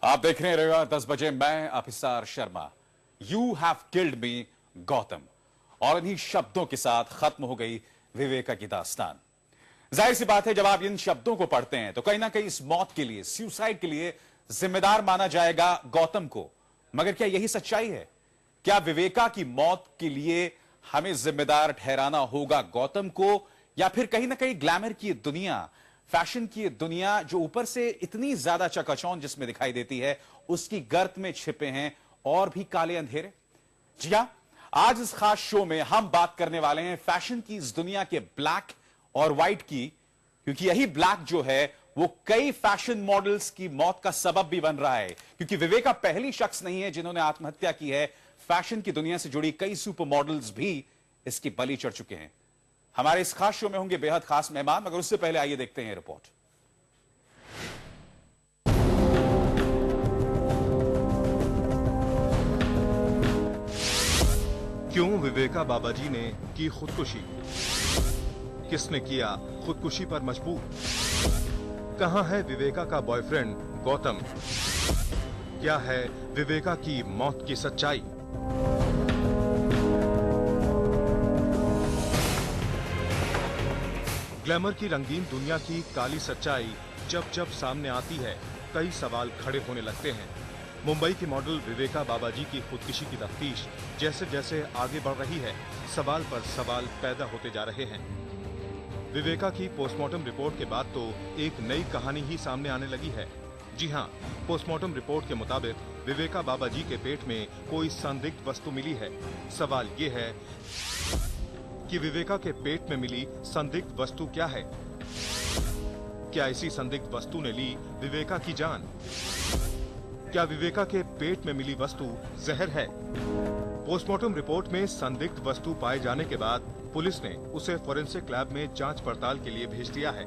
आप देख रहे हैं रविवार 10 बजे। मैं Abhisar Sharma. You have killed me Gautam. और इन्हीं शब्दों के साथ खत्म हो गई विवेका की दास्तान। जाहिर सी बात है, जब आप इन शब्दों को पढ़ते हैं तो कहीं ना कहीं इस मौत के लिए, सुसाइड के लिए जिम्मेदार माना जाएगा गौतम को। मगर क्या यही सच्चाई है? क्या विवेका की मौत के लिए हमें जिम्मेदार ठहराना होगा गौतम को, या फिर कहीं ना कहीं ग्लैमर की दुनिया, फैशन की दुनिया जो ऊपर से इतनी ज्यादा चकाचौंध जिसमें दिखाई देती है, उसकी गर्त में छिपे हैं और भी काले अंधेरे? जी हां, आज इस खास शो में हम बात करने वाले हैं फैशन की इस दुनिया के ब्लैक और व्हाइट की, क्योंकि यही ब्लैक जो है वो कई फैशन मॉडल्स की मौत का सबब भी बन रहा है। क्योंकि विवेका पहली शख्स नहीं है जिन्होंने आत्महत्या की है। फैशन की दुनिया से जुड़ी कई सुपर मॉडल्स भी इसकी बलि चढ़ चुके हैं। हमारे इस खास शो में होंगे बेहद खास मेहमान, मगर उससे पहले आइए देखते हैं रिपोर्ट। क्यों विवेका बाबाजी ने की खुदकुशी? किसने किया खुदकुशी पर मजबूर? कहां है विवेका का बॉयफ्रेंड गौतम? क्या है विवेका की मौत की सच्चाई? ग्लैमर की रंगीन दुनिया की काली सच्चाई जब जब सामने आती है, कई सवाल खड़े होने लगते हैं। मुंबई की मॉडल विवेका बाबाजी की खुदकुशी की तफ्तीश जैसे जैसे आगे बढ़ रही है, सवाल पर सवाल पैदा होते जा रहे हैं। विवेका की पोस्टमार्टम रिपोर्ट के बाद तो एक नई कहानी ही सामने आने लगी है। जी हां, पोस्टमार्टम रिपोर्ट के मुताबिक विवेका बाबाजी के पेट में कोई संदिग्ध वस्तु मिली है। सवाल ये है कि विवेका के पेट में मिली संदिग्ध वस्तु क्या है? क्या इसी संदिग्ध वस्तु ने ली विवेका की जान? क्या विवेका के पेट में मिली वस्तु जहर है? पोस्टमार्टम रिपोर्ट में संदिग्ध वस्तु पाए जाने के बाद पुलिस ने उसे फोरेंसिक लैब में जांच पड़ताल के लिए भेज दिया है।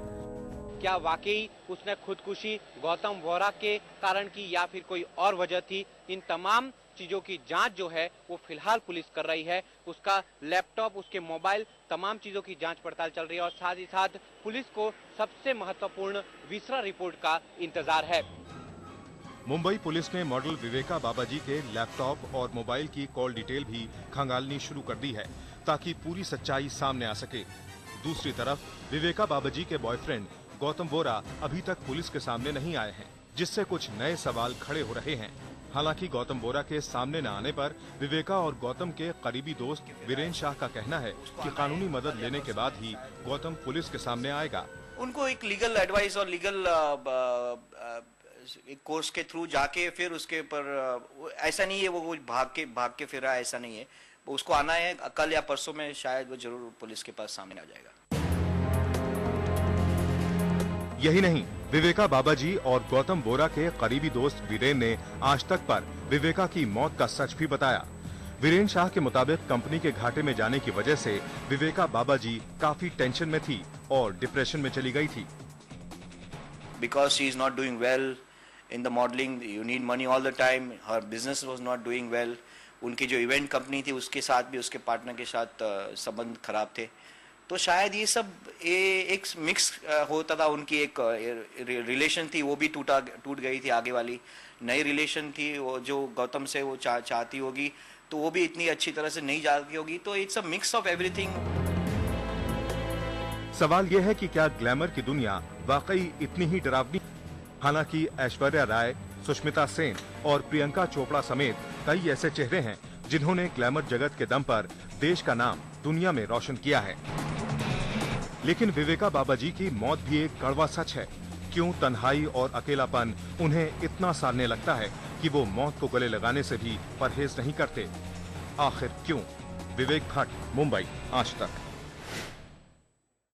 क्या वाकई उसने खुदकुशी गौतम वोरा के कारण की या फिर कोई और वजह थी? इन तमाम चीजों की जांच जो है वो फिलहाल पुलिस कर रही है। उसका लैपटॉप, उसके मोबाइल, तमाम चीजों की जांच पड़ताल चल रही है और साथ ही साथ पुलिस को सबसे महत्वपूर्ण विसरा रिपोर्ट का इंतजार है। मुंबई पुलिस ने मॉडल विवेका बाबाजी के लैपटॉप और मोबाइल की कॉल डिटेल भी खंगालनी शुरू कर दी है, ताकि पूरी सच्चाई सामने आ सके। दूसरी तरफ विवेका बाबाजी के बॉयफ्रेंड गौतम वोरा अभी तक पुलिस के सामने नहीं आए हैं, जिससे कुछ नए सवाल खड़े हो रहे हैं। हालांकि गौतम वोरा के सामने न आने पर विवेका और गौतम के करीबी दोस्त वीरेन शाह का कहना है कि कानूनी मदद लेने के बाद ही गौतम पुलिस के सामने आएगा। उनको एक लीगल एडवाइस और लीगल एक कोर्स के थ्रू जाके फिर उसके ऊपर, ऐसा नहीं है वो भाग के फिर रहा है, ऐसा नहीं है। उसको आना है, कल या परसों में शायद वो जरूर पुलिस के पास सामने आ जाएगा। यही नहीं, विवेका बाबाजी और गौतम वोरा के करीबी दोस्त वीरेन ने आज तक पर विवेका की मौत का सच भी बताया। वीरेन शाह के मुताबिक कंपनी के घाटे में जाने की वजह से विवेका बाबाजी काफी टेंशन में थी और डिप्रेशन में चली गई थी। Because she is not doing well in the modeling, you need money all the time. Her business was not doing well. उनकी जो इवेंट कंपनी थी उसके साथ भी, उसके पार्टनर के साथ संबंध खराब थे। तो शायद ये सब एक मिक्स होता था। उनकी एक रिलेशन थी वो भी टूट गई थी। आगे वाली नई रिलेशन थी वो जो गौतम से वो चाहती होगी, तो वो भी इतनी अच्छी तरह से नहीं जाती होगी। तो it's a mix of everything. सवाल यह है कि क्या ग्लैमर की दुनिया वाकई इतनी ही डरावनी? हालांकि ऐश्वर्या राय, सुष्मिता सेन और प्रियंका चोपड़ा समेत कई ऐसे चेहरे हैं जिन्होंने ग्लैमर जगत के दम पर देश का नाम दुनिया में रोशन किया है। लेकिन विवेका बाबाजी की मौत भी एक कड़वा सच है। क्यों तन्हाई और अकेलापन उन्हें इतना सालने लगता है कि वो मौत को गले लगाने से भी परहेज नहीं करते? आखिर क्यों? विवेक भट्ट, मुंबई, आज तक।